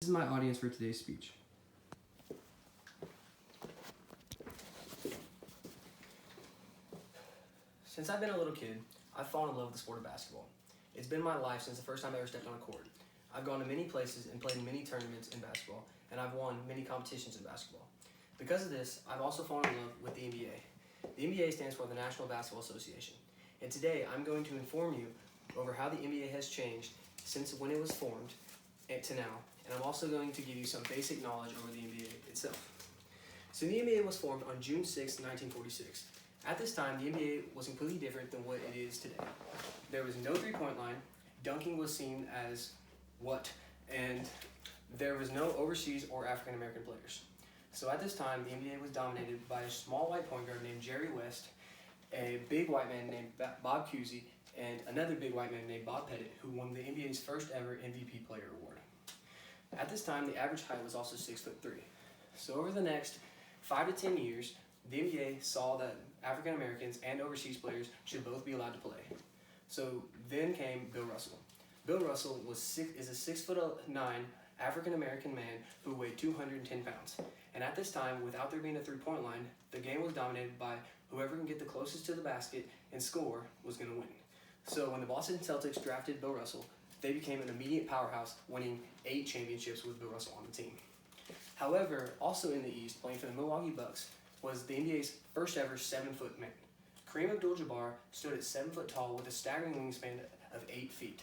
is my audience for today's speech. Since I've been a little kid, I've fallen in love with the sport of basketball. It's been my life since the first time I ever stepped on a court. I've gone to many places and played in many tournaments in basketball, and I've won many competitions in basketball. Because of this, I've also fallen in love with the NBA. The NBA stands for the National Basketball Association, and today I'm going to inform you over how the NBA has changed since when it was formed to now, and I'm also going to give you some basic knowledge over the NBA itself. So the NBA was formed on June 6, 1946. At this time, the NBA was completely different than what it is today. There was no three-point line, dunking was seen as what, and there was no overseas or African-American players. So at this time, the NBA was dominated by a small white point guard named Jerry West, a big white man named Bob Cousy, and another big white man named Bob Pettit, who won the NBA's first ever MVP Player Award. At this time, the average height was also 6'3". So over the next 5 to 10 years, the NBA saw that African Americans and overseas players should both be allowed to play. So then came Bill Russell. Bill Russell is a 6'9" African American man who weighed 210 pounds. And at this time, without there being a three-point line, the game was dominated by whoever can get the closest to the basket and score was going to win. So when the Boston Celtics drafted Bill Russell, they became an immediate powerhouse, winning 8 championships with Bill Russell on the team. However, also in the East, playing for the Milwaukee Bucks, was the NBA's first ever 7-foot man. Kareem Abdul-Jabbar stood at 7 foot tall with a staggering wingspan of 8 feet.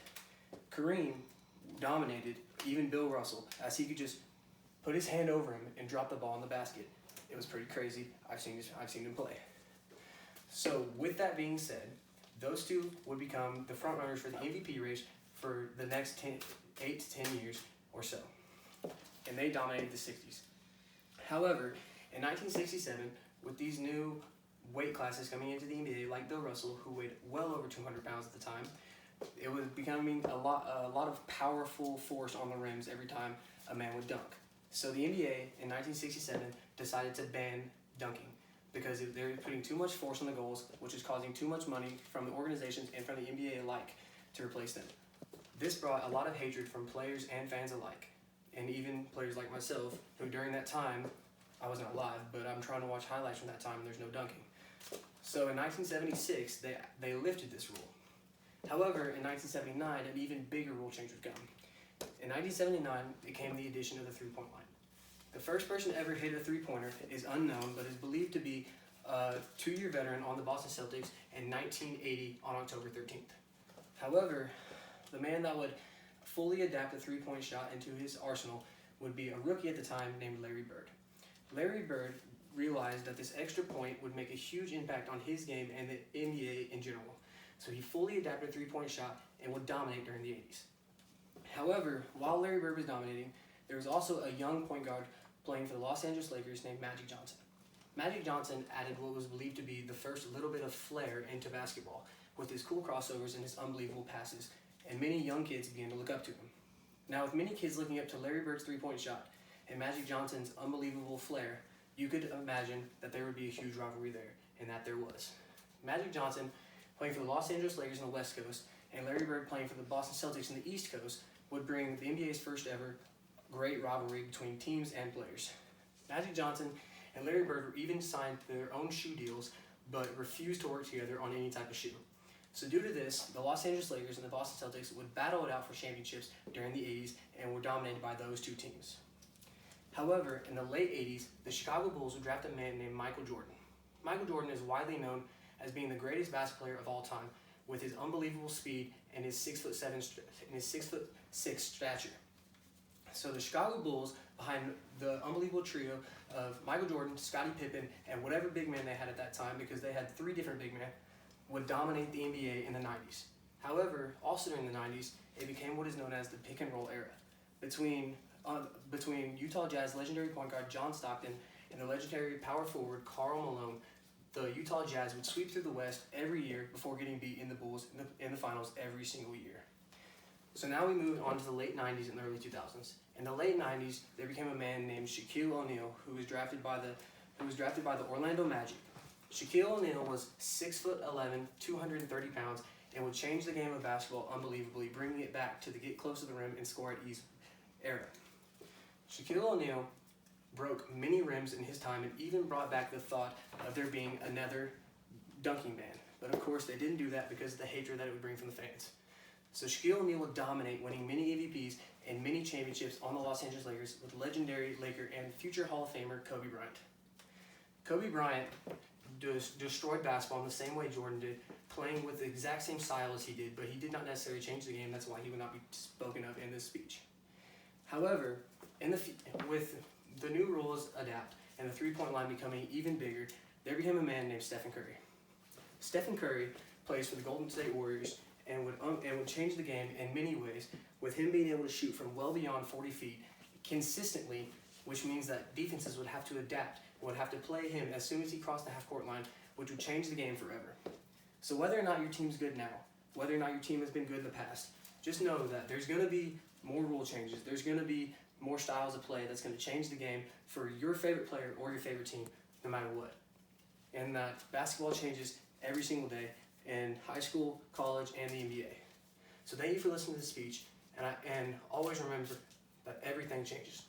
Kareem dominated even Bill Russell as he could just put his hand over him and drop the ball in the basket. It was pretty crazy. I've seen him play. So with that being said, those two would become the front runners for the MVP race for the next 8 to 10 years or so. And they dominated the 60s. However, in 1967, with these new weight classes coming into the NBA, like Bill Russell, who weighed well over 200 pounds at the time, it was becoming a lot of powerful force on the rims every time a man would dunk. So the NBA in 1967 decided to ban dunking because they were putting too much force on the goals, which is causing too much money from the organizations and from the NBA alike to replace them. This brought a lot of hatred from players and fans alike, and even players like myself, who during that time, I was not live, but I'm trying to watch highlights from that time and there's no dunking. So in 1976, they lifted this rule. However, in 1979, an even bigger rule change would come. In 1979, it came the addition of the three-point line. The first person to ever hit a three-pointer is unknown, but is believed to be a 2-year veteran on the Boston Celtics in 1980 on October 13th. However, the man that would fully adapt a three-point shot into his arsenal would be a rookie at the time named Larry Bird. Larry Bird realized that this extra point would make a huge impact on his game and the NBA in general. So he fully adapted a three-point shot and would dominate during the 80s. However, while Larry Bird was dominating, there was also a young point guard playing for the Los Angeles Lakers named Magic Johnson. Magic Johnson added what was believed to be the first little bit of flair into basketball with his cool crossovers and his unbelievable passes, and many young kids began to look up to him. Now, with many kids looking up to Larry Bird's three-point shot and Magic Johnson's unbelievable flair, you could imagine that there would be a huge rivalry there, and that there was. Magic Johnson playing for the Los Angeles Lakers on the West Coast, and Larry Bird playing for the Boston Celtics on the East Coast would bring the NBA's first ever great rivalry between teams and players. Magic Johnson and Larry Bird were even signed their own shoe deals, but refused to work together on any type of shoe. So due to this, the Los Angeles Lakers and the Boston Celtics would battle it out for championships during the 80s and were dominated by those two teams. However, in the late 80s, the Chicago Bulls would draft a man named Michael Jordan. Michael Jordan is widely known as being the greatest basketball player of all time, with his unbelievable speed and his 6'7" and his 6'6" stature. So the Chicago Bulls, behind the unbelievable trio of Michael Jordan, Scottie Pippen, and whatever big man they had at that time, because they had 3 different big men, would dominate the NBA in the 90s. However, also during the 90s, it became what is known as the pick and roll era. Between Utah Jazz legendary point guard John Stockton and the legendary power forward Karl Malone, the Utah Jazz would sweep through the West every year before getting beat in the Bulls in the finals every single year. So now we move on to the late 90s and the early 2000s. In the late 90s, there became a man named Shaquille O'Neal who was drafted by the Orlando Magic. Shaquille O'Neal was 6'11", 230 pounds, and would change the game of basketball unbelievably, bringing it back to the get close to the rim and score at ease era. Shaquille O'Neal broke many rims in his time and even brought back the thought of there being another dunking ban. But of course, they didn't do that because of the hatred that it would bring from the fans. So Shaquille O'Neal would dominate, winning many MVPs and many championships on the Los Angeles Lakers with legendary Laker and future Hall of Famer Kobe Bryant. Kobe Bryant destroyed basketball in the same way Jordan did, playing with the exact same style as he did, but he did not necessarily change the game. That's why he would not be spoken of in this speech. However, with the new rules adapt and the three-point line becoming even bigger, there became a man named Stephen Curry. Stephen Curry plays for the Golden State Warriors and would change the game in many ways, with him being able to shoot from well beyond 40 feet consistently, which means that defenses would have to adapt, would have to play him as soon as he crossed the half-court line, which would change the game forever. So whether or not your team's good now, whether or not your team has been good in the past, just know that there's going to be more rule changes. There's going to be more styles of play that's going to change the game for your favorite player or your favorite team, no matter what. And that basketball changes every single day in high school, college, and the NBA. So thank you for listening to this speech, and always remember that everything changes.